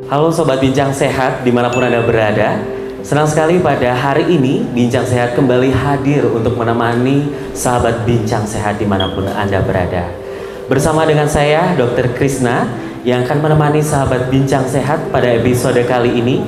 Halo Sobat Bincang Sehat dimanapun Anda berada. Senang sekali pada hari ini Bincang Sehat kembali hadir untuk menemani sahabat Bincang Sehat dimanapun Anda berada. Bersama dengan saya Dr. Krisna yang akan menemani sahabat Bincang Sehat pada episode kali ini.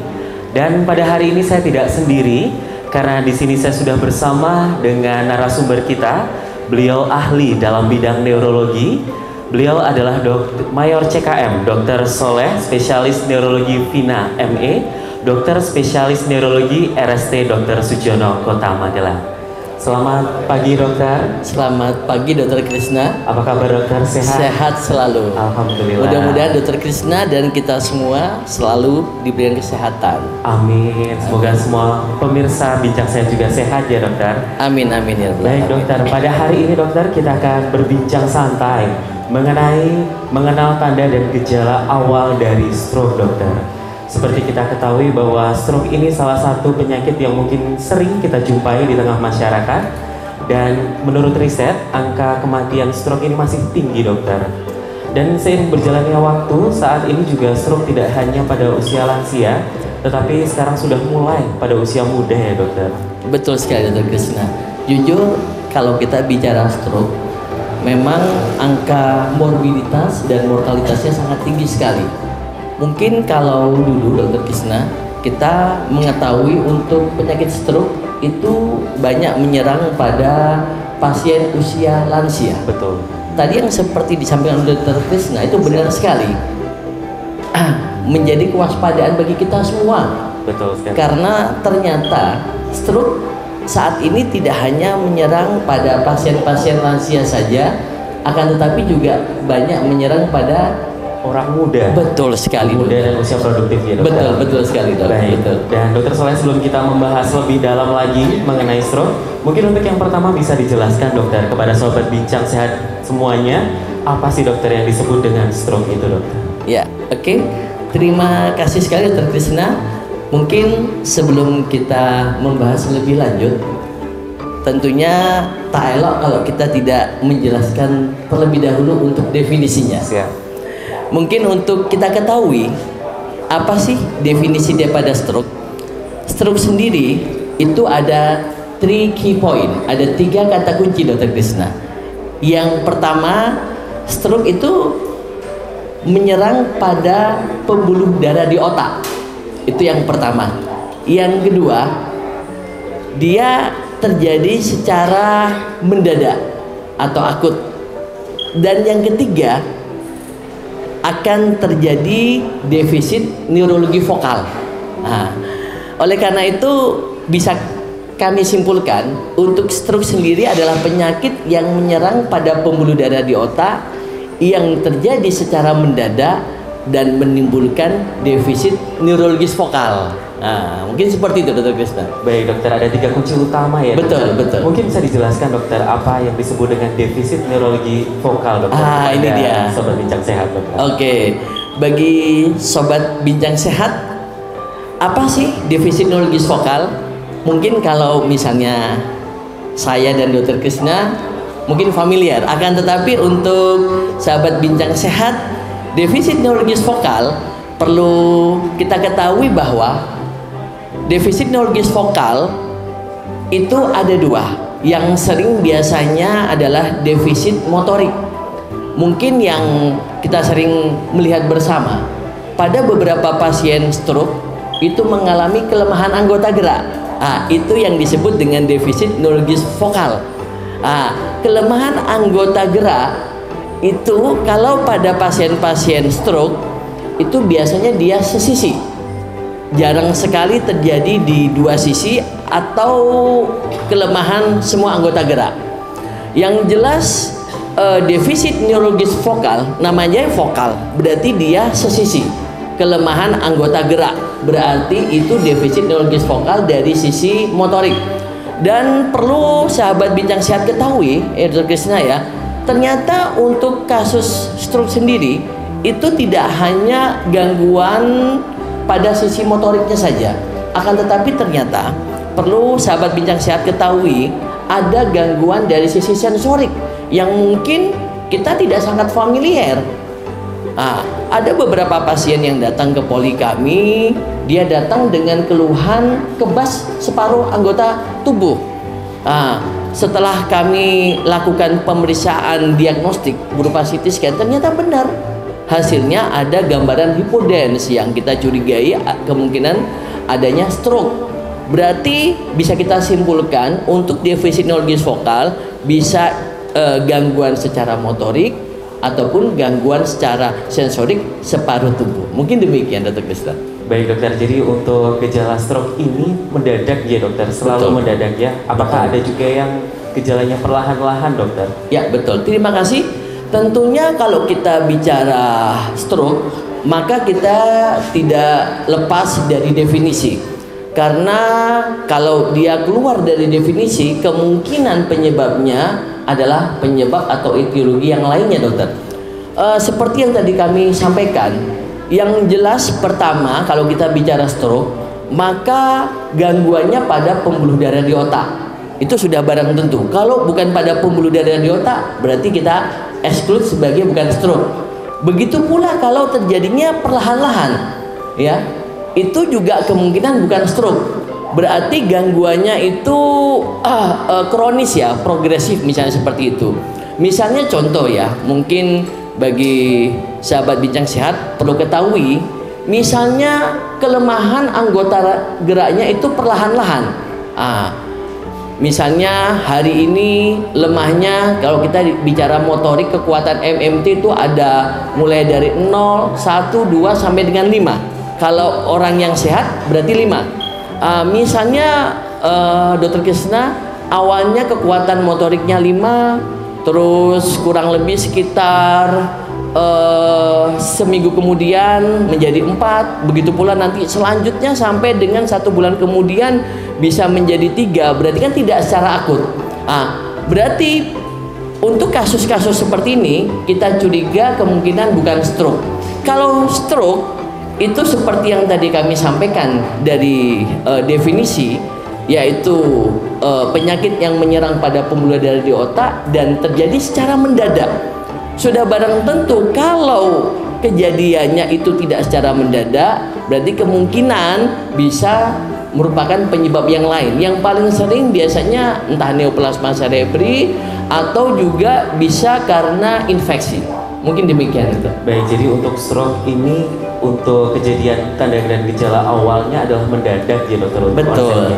Dan pada hari ini saya tidak sendiri karena di sini saya sudah bersama dengan narasumber kita. Beliau ahli dalam bidang neurologi. Beliau adalah Mayor CKM, Dr. Soleh, spesialis neurologi Vina ME, Dokter spesialis neurologi RST Dr. Sujono Kota Magelang. Selamat pagi dokter. Selamat pagi Dr. Krisna. Apa kabar dokter? Sehat? Sehat selalu. Alhamdulillah. Mudah-mudahan Dr. Krisna dan kita semua selalu diberikan kesehatan. Amin. Semoga semua pemirsa Bincang Sehat juga sehat ya dokter. Amin amin ya Allah. Baik dokter, pada hari ini dokter kita akan berbincang santai mengenal tanda dan gejala awal dari stroke dokter. Seperti kita ketahui bahwa stroke ini salah satu penyakit yang mungkin sering kita jumpai di tengah masyarakat. Dan menurut riset, angka kematian stroke ini masih tinggi dokter. Dan seiring berjalannya waktu, saat ini juga stroke tidak hanya pada usia lansia, tetapi sekarang sudah mulai pada usia muda ya dokter. Betul sekali Dr. Krisna. Jujur kalau kita bicara stroke, memang angka morbiditas dan mortalitasnya sangat tinggi sekali. Mungkin kalau dulu Dr. Krisna kita mengetahui untuk penyakit stroke itu banyak menyerang pada pasien usia lansia. Betul. Tadi yang seperti disampaikan Dr. Krisna itu benar sekali. Menjadi kewaspadaan bagi kita semua. Betul sekali. Karena ternyata stroke saat ini tidak hanya menyerang pada pasien-pasien lansia saja, akan tetapi juga banyak menyerang pada orang muda. Betul sekali. Muda dan usia produktif ya dokter. Betul sekali dokter. Baik. Betul. Dan dokter Soleh, sebelum kita membahas lebih dalam lagi mengenai stroke, mungkin untuk yang pertama bisa dijelaskan dokter kepada sobat Bincang Sehat semuanya, apa sih dokter yang disebut dengan stroke itu dokter? Ya, oke. Terima kasih sekali Dr. Krisna. Mungkin sebelum kita membahas lebih lanjut, tentunya tak elok kalau kita tidak menjelaskan terlebih dahulu untuk definisinya. Siap. Mungkin untuk kita ketahui apa sih definisi daripada stroke? Stroke sendiri itu ada 3 key point, ada 3 kata kunci Dr. Krisna. Yang pertama, stroke itu menyerang pada pembuluh darah di otak. Itu yang pertama. Yang kedua, dia terjadi secara mendadak atau akut. Dan yang ketiga, akan terjadi defisit neurologi vokal. Nah, oleh karena itu bisa kami simpulkan untuk stroke sendiri adalah penyakit yang menyerang pada pembuluh darah di otak yang terjadi secara mendadak dan menimbulkan defisit neurologis vokal. Nah, mungkin seperti itu Dr. Krisna. Baik dokter, ada 3 kunci utama ya dokter? Betul. Mungkin bisa dijelaskan dokter apa yang disebut dengan defisit neurologi vokal dokter? Ini dia. Sobat Bincang Sehat dokter. Oke, bagi sobat Bincang Sehat, apa sih defisit neurologis vokal? Mungkin kalau misalnya saya dan Dr. Krisna mungkin familiar, akan tetapi untuk sahabat Bincang Sehat, defisit neurologis vokal perlu kita ketahui bahwa defisit neurologis vokal itu ada 2. Yang sering biasanya adalah defisit motorik. Mungkin yang kita sering melihat bersama, pada beberapa pasien stroke itu mengalami kelemahan anggota gerak. Itu yang disebut dengan defisit neurologis vokal. Kelemahan anggota gerak itu kalau pada pasien-pasien stroke itu biasanya dia sesisi. Jarang sekali terjadi di 2 sisi atau kelemahan semua anggota gerak. Yang jelas defisit neurologis vokal, namanya vokal, berarti dia sesisi. Kelemahan anggota gerak, berarti itu defisit neurologis vokal dari sisi motorik. Dan perlu sahabat Bincang Sehat ketahui, Dr. Krisna ya, ternyata untuk kasus stroke sendiri itu tidak hanya gangguan pada sisi motoriknya saja, akan tetapi ternyata perlu sahabat Bincang Sehat ketahui ada gangguan dari sisi sensorik yang mungkin kita tidak sangat familiar. Ada beberapa pasien yang datang ke poli kami, dia datang dengan keluhan kebas separuh anggota tubuh. Setelah kami lakukan pemeriksaan diagnostik berupa CT scan, ternyata benar. Hasilnya ada gambaran hipodens yang kita curigai kemungkinan adanya stroke. Berarti bisa kita simpulkan untuk defisit neurologis vokal bisa gangguan secara motorik ataupun gangguan secara sensorik separuh tubuh. Mungkin demikian, Dr. Krishna. Baik dokter, jadi untuk gejala stroke ini mendadak ya dokter, selalu mendadak ya. Apakah ada juga yang gejalanya perlahan-lahan dokter? Ya betul, terima kasih. Tentunya kalau kita bicara stroke, maka kita tidak lepas dari definisi. Karena kalau dia keluar dari definisi, kemungkinan penyebabnya adalah penyebab atau etiologi yang lainnya, dokter. Seperti yang tadi kami sampaikan, yang jelas pertama kalau kita bicara stroke, maka gangguannya pada pembuluh darah di otak. Itu sudah barang tentu. Kalau bukan pada pembuluh darah di otak, berarti kita exclude sebagai bukan stroke. Begitu pula kalau terjadinya perlahan-lahan, ya. Itu juga kemungkinan bukan stroke. Berarti gangguannya itu kronis ya, progresif misalnya seperti itu. Misalnya contoh ya, mungkin bagi sahabat bincang sehat perlu ketahui, misalnya kelemahan anggota geraknya itu perlahan-lahan. Misalnya hari ini lemahnya, kalau kita bicara motorik kekuatan MMT itu ada mulai dari 0, 1, 2 sampai dengan 5. Kalau orang yang sehat berarti 5. Misalnya Dr. Krishna awalnya kekuatan motoriknya 5, terus kurang lebih sekitar seminggu kemudian menjadi 4. Begitu pula nanti selanjutnya sampai dengan 1 bulan kemudian bisa menjadi 3. Berarti kan tidak secara akut. Berarti untuk kasus-kasus seperti ini kita curiga kemungkinan bukan stroke. Kalau stroke itu seperti yang tadi kami sampaikan dari definisi, yaitu penyakit yang menyerang pada pembuluh darah di otak dan terjadi secara mendadak. Sudah barang tentu kalau kejadiannya itu tidak secara mendadak, berarti kemungkinan bisa merupakan penyebab yang lain. Yang paling sering biasanya entah neoplasma cerebri atau juga bisa karena infeksi. Mungkin demikian itu. Baik, jadi untuk stroke ini untuk kejadian tanda dan gejala awalnya adalah mendadak ya dokter. Betul.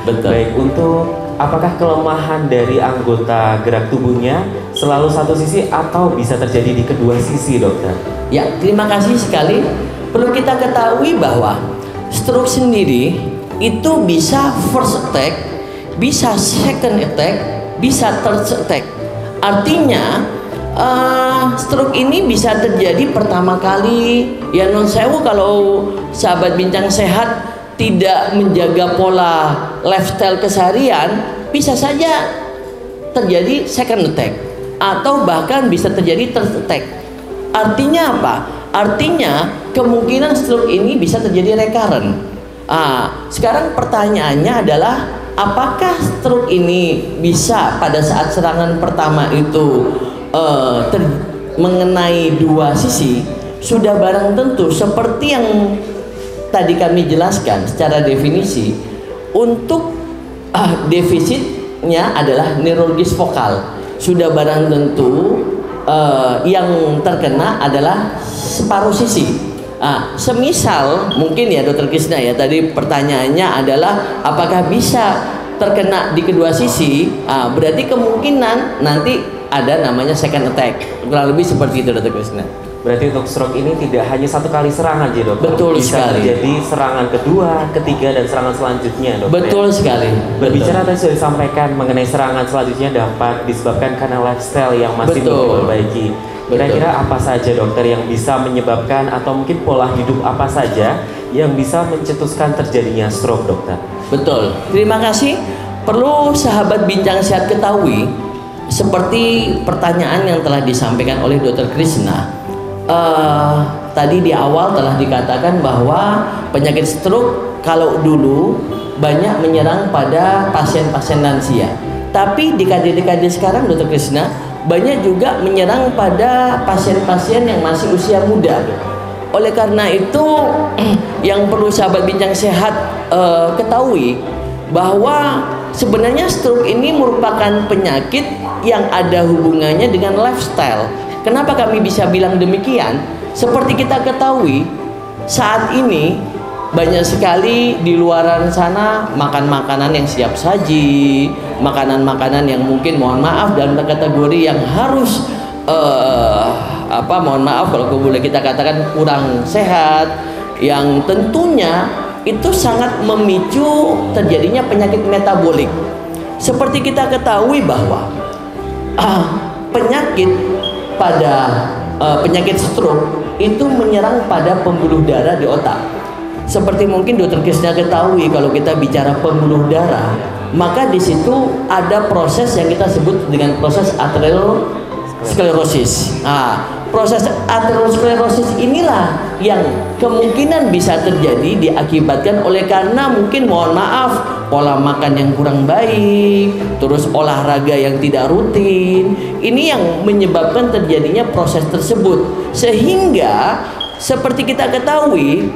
Betul. Baik, untuk apakah kelemahan dari anggota gerak tubuhnya selalu satu sisi atau bisa terjadi di kedua sisi dokter? Ya, terima kasih sekali. Perlu kita ketahui bahwa stroke sendiri itu bisa first attack, bisa second attack, bisa third attack. Artinya stroke ini bisa terjadi pertama kali ya, non sewu kalau sahabat bincang sehat tidak menjaga pola lifestyle keseharian, bisa saja terjadi second attack atau bahkan bisa terjadi third attack. Artinya apa? Artinya kemungkinan stroke ini bisa terjadi recurrent. Sekarang pertanyaannya adalah apakah stroke ini bisa pada saat serangan pertama itu mengenai dua sisi? Sudah barang tentu seperti yang tadi kami jelaskan secara definisi, untuk defisitnya adalah neurologis vokal. Sudah barang tentu yang terkena adalah separuh sisi. Semisal mungkin ya Dr. Krishna ya, tadi pertanyaannya adalah apakah bisa terkena di kedua sisi? Berarti kemungkinan nanti ada namanya second attack, kurang lebih seperti itu Dr. Krishna. Berarti untuk stroke ini tidak hanya satu kali serangan ya dokter? Betul bisa sekali. Jadi serangan kedua, ketiga, dan serangan selanjutnya dokter. Betul sekali. Berbicara tadi sudah disampaikan mengenai serangan selanjutnya dapat disebabkan karena lifestyle yang masih belum diperbaiki. Kira-kira apa saja dokter yang bisa menyebabkan atau mungkin pola hidup apa saja yang bisa mencetuskan terjadinya stroke dokter? Betul. Terima kasih. Perlu sahabat bincang sehat ketahui, seperti pertanyaan yang telah disampaikan oleh Dr. Krishna, tadi di awal telah dikatakan bahwa penyakit stroke kalau dulu banyak menyerang pada pasien-pasien lansia, tapi di dekade-dekade sekarang Dr. Krishna banyak juga menyerang pada pasien-pasien yang masih usia muda. Oleh karena itu yang perlu sahabat Bincang Sehat ketahui bahwa sebenarnya stroke ini merupakan penyakit yang ada hubungannya dengan lifestyle. Kenapa kami bisa bilang demikian? Seperti kita ketahui, saat ini banyak sekali di luaran sana makan makanan yang siap saji, makanan-makanan yang mungkin mohon maaf dalam kategori yang harus mohon maaf kalau boleh kita katakan kurang sehat, yang tentunya itu sangat memicu terjadinya penyakit metabolik. Seperti kita ketahui bahwa penyakit stroke itu menyerang pada pembuluh darah di otak. Seperti mungkin Dr. Krisna ketahui, kalau kita bicara pembuluh darah, maka di situ ada proses yang kita sebut dengan proses aterosklerosis. Proses aterosklerosis inilah yang kemungkinan bisa terjadi diakibatkan oleh karena mungkin mohon maaf pola makan yang kurang baik, terus olahraga yang tidak rutin. Ini yang menyebabkan terjadinya proses tersebut. Sehingga seperti kita ketahui,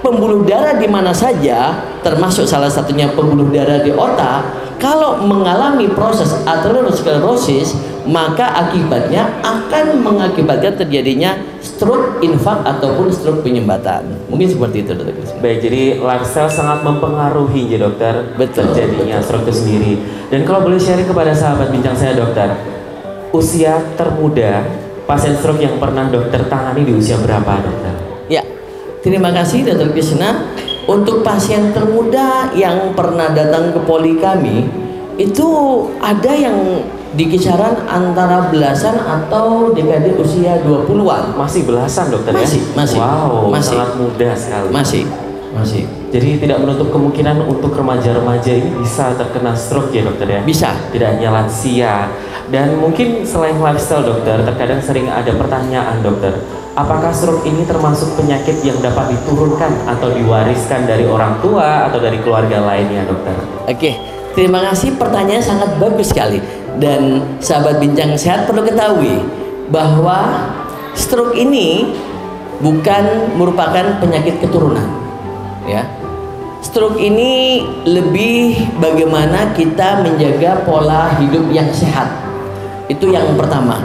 pembuluh darah di mana saja, termasuk salah satunya pembuluh darah di otak, kalau mengalami proses aterosklerosis, maka akibatnya akan mengakibatkan terjadinya stroke, infak ataupun stroke penyumbatan. Mungkin seperti itu, Dokter. Baik, jadi lifestyle sangat mempengaruhi ya dokter, terjadinya stroke itu sendiri. Dan kalau boleh sharing kepada sahabat Bincang Sehat dokter, usia termuda pasien stroke yang pernah dokter tangani di usia berapa dokter? Ya, terima kasih Dr. Krisna. Untuk pasien termuda yang pernah datang ke poli kami, itu ada yang di kisaran antara belasan atau dekade usia 20-an. Masih belasan dokter masih, ya? Masih. Wow, masih. Sangat muda sekali. Masih. Jadi tidak menutup kemungkinan untuk remaja-remaja ini bisa terkena stroke ya dokter ya? Bisa. Tidak hanya lansia. Dan mungkin selain lifestyle dokter, terkadang sering ada pertanyaan dokter, apakah stroke ini termasuk penyakit yang dapat diturunkan atau diwariskan dari orang tua atau dari keluarga lainnya dokter? Oke, terima kasih, pertanyaan sangat bagus sekali. Dan sahabat Bincang Sehat perlu ketahui bahwa stroke ini bukan merupakan penyakit keturunan, ya. Stroke ini lebih bagaimana kita menjaga pola hidup yang sehat. Itu yang pertama.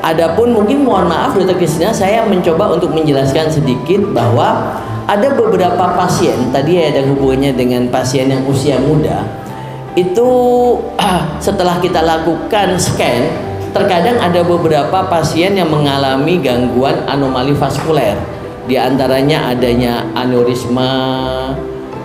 Adapun mungkin mohon maaf Dr. Krisna, saya mencoba untuk menjelaskan sedikit bahwa ada beberapa pasien, tadi ada hubungannya dengan pasien yang usia muda. Itu setelah kita lakukan scan, terkadang ada beberapa pasien yang mengalami gangguan anomali vaskuler. Di antaranya adanya aneurisma,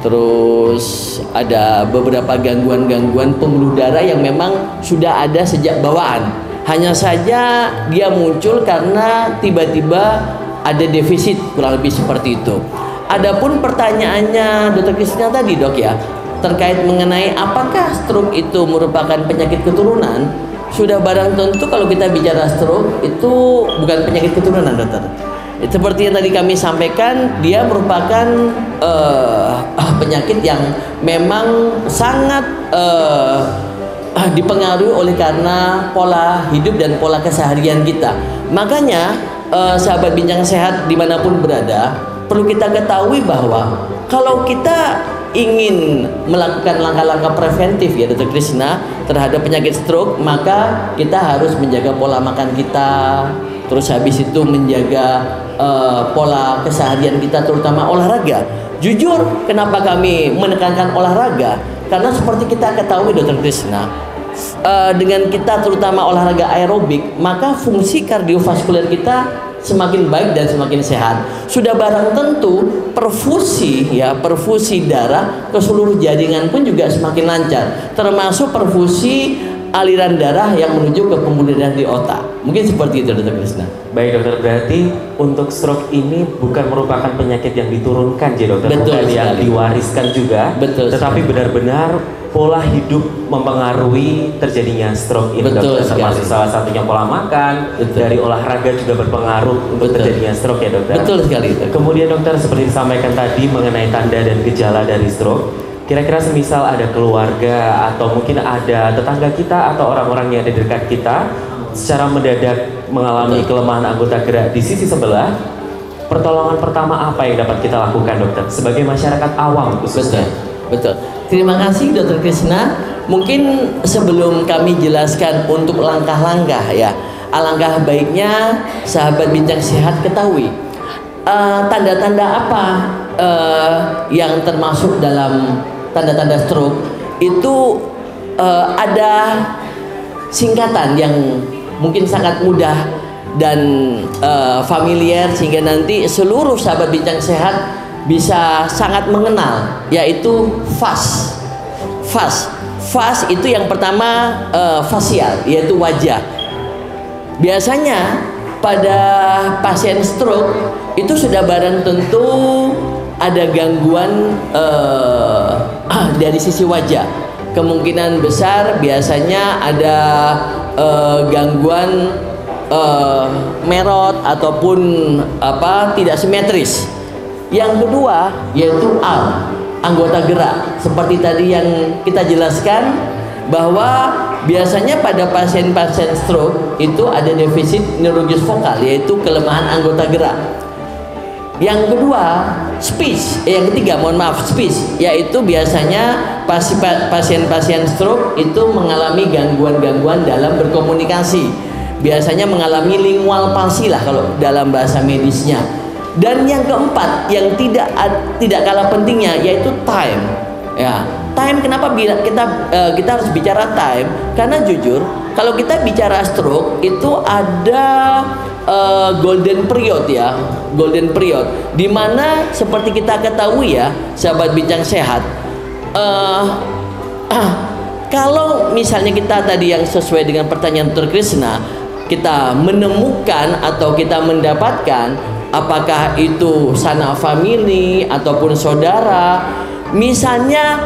terus ada beberapa gangguan-gangguan pembuluh darah yang memang sudah ada sejak bawaan. Hanya saja dia muncul karena tiba-tiba ada defisit, kurang lebih seperti itu. Adapun pertanyaannya Dr. Krisna tadi dok ya, terkait mengenai apakah stroke itu merupakan penyakit keturunan, sudah barang tentu kalau kita bicara stroke itu bukan penyakit keturunan dokter. Seperti yang tadi kami sampaikan, dia merupakan penyakit yang memang sangat dipengaruhi oleh karena pola hidup dan pola keseharian kita. Makanya sahabat Bincang Sehat dimanapun berada, perlu kita ketahui bahwa kalau kita ingin melakukan langkah-langkah preventif ya Dr. Krisna terhadap penyakit stroke, maka kita harus menjaga pola makan kita, terus habis itu menjaga pola keseharian kita, terutama olahraga. Jujur, kenapa kami menekankan olahraga? Karena seperti kita ketahui Dr. Krisna, dengan kita terutama olahraga aerobik, maka fungsi kardiovaskuler kita semakin baik dan semakin sehat. Sudah barang tentu perfusi darah ke seluruh jaringan pun juga semakin lancar, termasuk perfusi aliran darah yang menuju ke pembuluh darah di otak. Mungkin seperti itu Dr. Krisna. Baik dokter, berarti untuk stroke ini bukan merupakan penyakit yang diturunkan ya dokter, bukan yang diwariskan juga, tetapi benar-benar pola hidup mempengaruhi terjadinya stroke ini dokter, termasuk salah satunya pola makan, dari olahraga juga berpengaruh untuk terjadinya stroke ya dokter. Betul sekali. Kemudian dokter, seperti disampaikan tadi mengenai tanda dan gejala dari stroke, kira-kira semisal ada keluarga atau mungkin ada tetangga kita atau orang-orang yang ada di dekat kita secara mendadak mengalami kelemahan anggota gerak di sisi sebelah, pertolongan pertama apa yang dapat kita lakukan, dokter, sebagai masyarakat awam khususnya? Betul. Terima kasih Dr. Krisna. Mungkin sebelum kami jelaskan untuk langkah-langkah ya, alangkah baiknya sahabat Bincang Sehat ketahui tanda-tanda apa yang termasuk dalam tanda-tanda stroke. Itu ada singkatan yang mungkin sangat mudah dan familiar, sehingga nanti seluruh sahabat Bincang Sehat bisa sangat mengenal, yaitu FAS. FAS itu yang pertama fasial, yaitu wajah. Biasanya pada pasien stroke itu sudah barang tentu ada gangguan dari sisi wajah. Kemungkinan besar biasanya ada gangguan merot ataupun tidak simetris. Yang kedua yaitu anggota gerak, seperti tadi yang kita jelaskan bahwa biasanya pada pasien-pasien stroke itu ada defisit neurologis vokal, yaitu kelemahan anggota gerak. Yang kedua speech, speech, yaitu biasanya pasien-pasien stroke itu mengalami gangguan-gangguan dalam berkomunikasi, biasanya mengalami lingual palsy lah kalau dalam bahasa medisnya. Dan yang keempat yang tidak kalah pentingnya yaitu time. Ya, time. Kenapa kita harus bicara time? Karena jujur kalau kita bicara stroke itu ada golden period ya, golden period, dimana seperti kita ketahui ya, sahabat Bincang Sehat, kalau misalnya kita tadi yang sesuai dengan pertanyaan Dr. Krisna, kita menemukan atau kita mendapatkan apakah itu sanak famili ataupun saudara, misalnya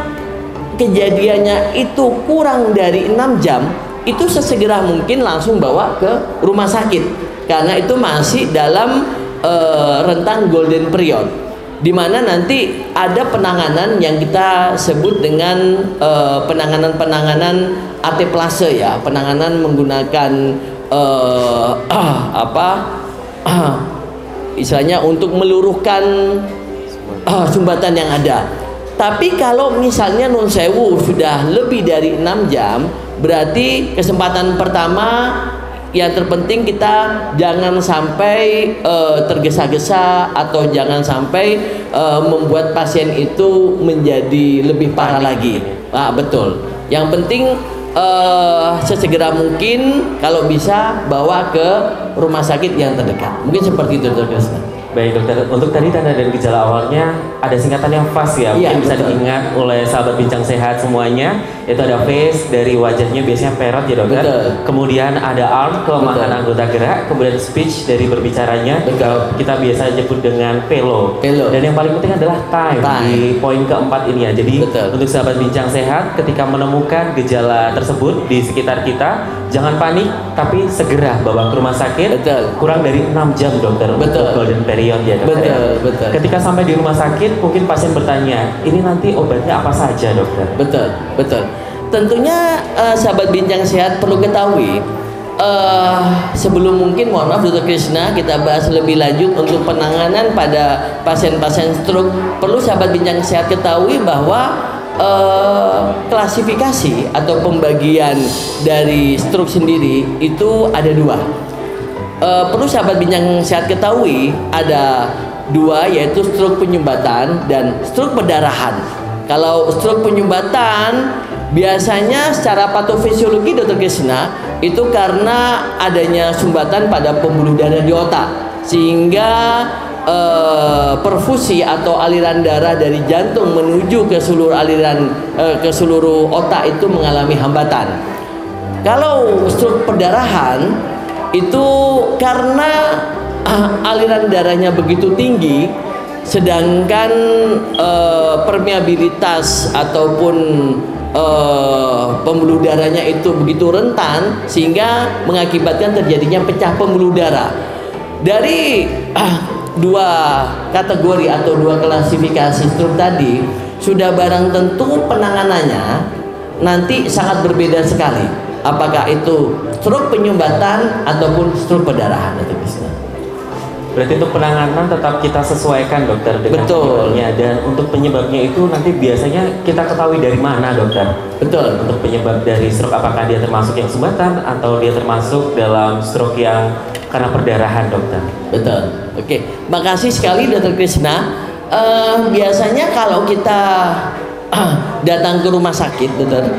kejadiannya itu kurang dari 6 jam, itu sesegera mungkin langsung bawa ke rumah sakit, karena itu masih dalam rentang golden period, dimana nanti ada penanganan yang kita sebut dengan penanganan ateplase ya, penanganan menggunakan istilahnya untuk meluruhkan sumbatan yang ada. Tapi kalau misalnya non sewu sudah lebih dari 6 jam, berarti kesempatan pertama yang terpenting kita jangan sampai tergesa-gesa atau jangan sampai membuat pasien itu menjadi lebih parah lagi. Betul. Yang penting sesegera mungkin kalau bisa bawa ke rumah sakit yang terdekat. Mungkin seperti itu, Dr. Krisna. Baik dokter, untuk tadi tanda dan gejala awalnya ada singkatan yang FAS ya, mungkin bisa diingat oleh sahabat Bincang Sehat semuanya. Itu ada face dari wajahnya, biasanya perot ya dokter. Kemudian ada arm, kelemahan anggota gerak. Kemudian speech dari berbicaranya, kita biasa nyebut dengan pelo. Dan yang paling penting adalah time. Di poin keempat ini ya. Jadi untuk sahabat Bincang Sehat, ketika menemukan gejala tersebut di sekitar kita, jangan panik, tapi segera bawa ke rumah sakit. Kurang dari 6 jam dokter untuk golden period ya dokter. Ketika sampai di rumah sakit, mungkin pasien bertanya, ini nanti obatnya apa saja dokter? Betul. Tentunya sahabat Bincang Sehat perlu ketahui, sebelum mungkin mohon maaf Dr. Krisna kita bahas lebih lanjut untuk penanganan pada pasien-pasien stroke, perlu sahabat Bincang Sehat ketahui bahwa klasifikasi atau pembagian dari stroke sendiri itu ada 2. Perlu sahabat Bincang Sehat ketahui ada 2, yaitu stroke penyumbatan dan stroke perdarahan. Kalau stroke penyumbatan biasanya secara patofisiologi Dr. Krisna itu karena adanya sumbatan pada pembuluh darah di otak, sehingga perfusi atau aliran darah dari jantung menuju ke seluruh otak itu mengalami hambatan. Kalau stroke perdarahan itu karena aliran darahnya begitu tinggi, sedangkan permeabilitas ataupun pembuluh darahnya itu begitu rentan, sehingga mengakibatkan terjadinya pecah pembuluh darah. Dari 2 kategori atau 2 klasifikasi stroke tadi, sudah barang tentu penanganannya nanti sangat berbeda sekali. apakah itu stroke penyumbatan ataupun stroke perdarahan, Dr. Krisna. Berarti untuk penanganan tetap kita sesuaikan dokter dengan Betul. penyebabnya, dan untuk penyebabnya itu nanti biasanya kita ketahui dari mana dokter? Betul. Untuk penyebab dari stroke, apakah dia termasuk yang sumbatan atau dia termasuk dalam stroke yang karena perdarahan dokter? Betul. Oke, makasih sekali Dr. Krisna. Biasanya kalau kita datang ke rumah sakit, dokter,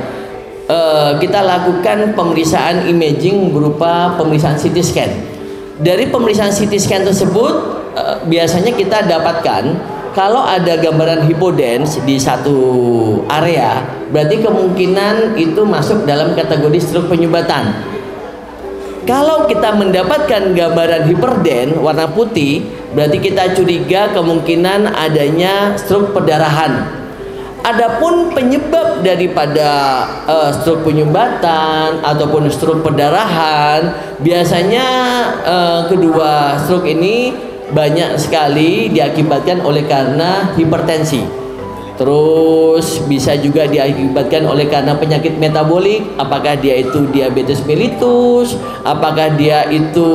kita lakukan pemeriksaan imaging berupa pemeriksaan CT scan. Dari pemeriksaan CT scan tersebut, biasanya kita dapatkan kalau ada gambaran hipodens di satu area, berarti kemungkinan itu masuk dalam kategori stroke penyumbatan. Kalau kita mendapatkan gambaran hiperden warna putih, berarti kita curiga kemungkinan adanya stroke perdarahan. Adapun penyebab daripada stroke penyumbatan ataupun stroke perdarahan, biasanya kedua stroke ini banyak sekali diakibatkan oleh karena hipertensi. Terus bisa juga diakibatkan oleh karena penyakit metabolik, apakah dia itu diabetes mellitus, apakah dia itu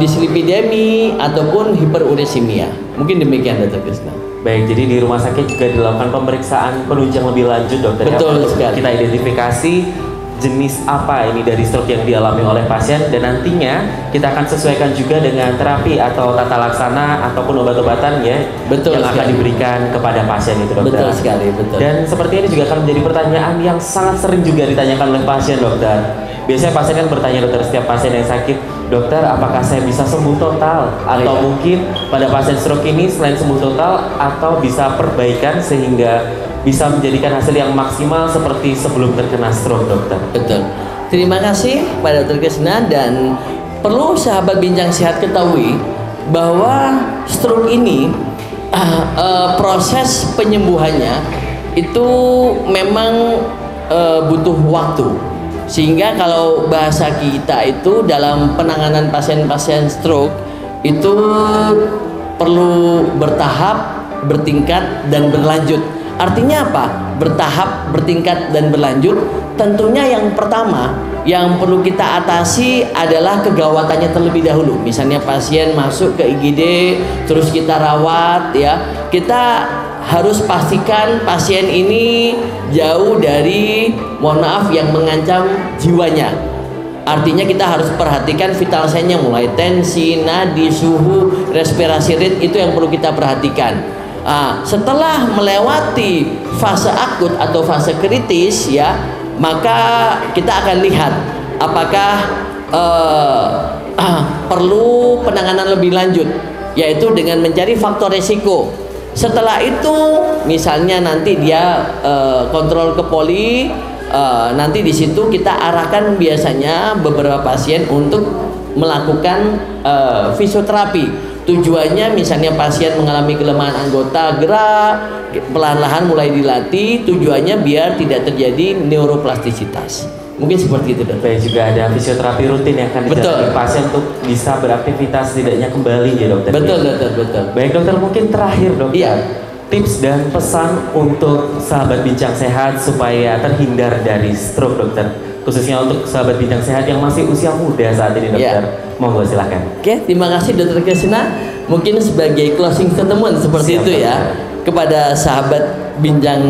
dislipidemi ataupun hiperuresimia. Mungkin demikian, Dr. Krisna. Baik, jadi di rumah sakit juga dilakukan pemeriksaan penunjang lebih lanjut dokter. Betul ya, sekali. Kita identifikasi jenis apa ini dari stroke yang dialami oleh pasien, dan nantinya kita akan sesuaikan juga dengan terapi atau tata laksana ataupun obat-obatan ya, Betul yang sekali. akan diberikan kepada pasien itu dokter. Betul sekali, betul. Dan seperti ini juga akan menjadi pertanyaan yang sangat sering juga ditanyakan oleh pasien dokter. Biasanya pasien kan bertanya dokter, setiap pasien yang sakit, dokter apakah saya bisa sembuh total? Atau Iya. mungkin pada pasien stroke ini selain sembuh total atau bisa perbaikan sehingga bisa menjadikan hasil yang maksimal seperti sebelum terkena stroke dokter. Betul. Terima kasih pada Dr. Krisna, dan perlu sahabat Bincang Sehat ketahui bahwa stroke ini proses penyembuhannya itu memang butuh waktu. Sehingga kalau bahasa kita itu dalam penanganan pasien-pasien stroke itu perlu bertahap, bertingkat, dan berlanjut. Artinya apa? Bertahap, bertingkat, dan berlanjut. Tentunya yang pertama yang perlu kita atasi adalah kegawatannya terlebih dahulu. Misalnya pasien masuk ke IGD, terus kita rawat ya. Kita harus pastikan pasien ini jauh dari, mohon maaf, yang mengancam jiwanya. Artinya kita harus perhatikan vital sign-nya, mulai tensi, nadi, suhu, respirasi rate, itu yang perlu kita perhatikan. Setelah melewati fase akut atau fase kritis ya, maka kita akan lihat apakah perlu penanganan lebih lanjut, yaitu dengan mencari faktor resiko. Setelah itu misalnya nanti dia kontrol ke poli, nanti di situ kita arahkan biasanya beberapa pasien untuk melakukan fisioterapi. Tujuannya misalnya pasien mengalami kelemahan anggota gerak, pelan-pelan mulai dilatih, tujuannya biar tidak terjadi neuroplastisitas. Mungkin seperti itu, dokter. Baik, juga ada fisioterapi rutin yang akan dijalani pasien untuk bisa beraktivitas setidaknya kembali ya dokter. Betul, dokter, betul. Baik dokter, mungkin terakhir dokter, Iya. tips dan pesan untuk sahabat Bincang Sehat supaya terhindar dari stroke dokter, khususnya untuk sahabat Bincang Sehat yang masih usia muda saat ini dokter. Monggo silahkan. Oke, terima kasih Dokter Krisna. Mungkin sebagai closing statement seperti Siap, itu ya, kepada sahabat Bincang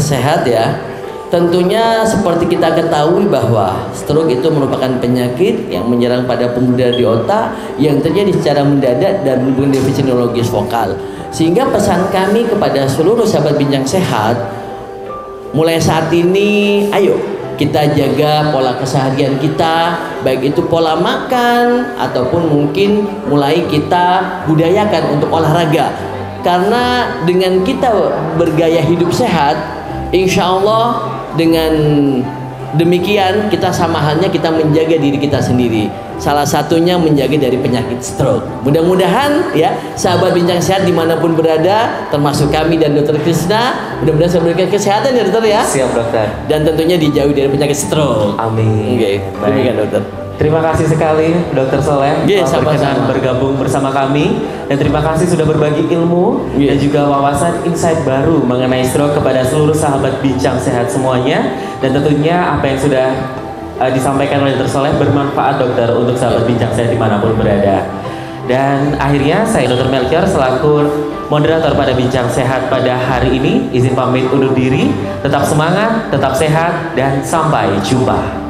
Sehat ya. Tentunya seperti kita ketahui bahwa stroke itu merupakan penyakit yang menyerang pada pembuluh darah di otak yang terjadi secara mendadak dan menimbulkan defisit neurologis vokal. Sehingga pesan kami kepada seluruh sahabat Bincang Sehat, mulai saat ini ayo kita jaga pola keseharian kita, baik itu pola makan ataupun mungkin mulai kita budayakan untuk olahraga. Karena dengan kita bergaya hidup sehat, insya Allah dengan demikian kita sama halnya kita menjaga diri kita sendiri. salah satunya menjaga dari penyakit stroke. Mudah-mudahan ya sahabat Bincang Sehat dimanapun berada, termasuk kami dan Dokter Krisna, mudah-mudahan saya berikan kesehatan ya dokter ya. Siap dokter. Dan tentunya dijauhi dari penyakit stroke. Amin. Oke, demikian dokter. Terima kasih sekali Dokter Soleh telah berkenan bergabung bersama kami, dan terima kasih sudah berbagi ilmu dan juga wawasan insight baru mengenai stroke kepada seluruh sahabat Bincang Sehat semuanya. Dan tentunya apa yang sudah disampaikan oleh Dokter Soleh bermanfaat dokter untuk sahabat Bincang Sehat dimanapun berada. Dan akhirnya saya Dr. Melchior selaku moderator pada Bincang Sehat pada hari ini izin pamit undur diri. Tetap semangat, tetap sehat, dan sampai jumpa.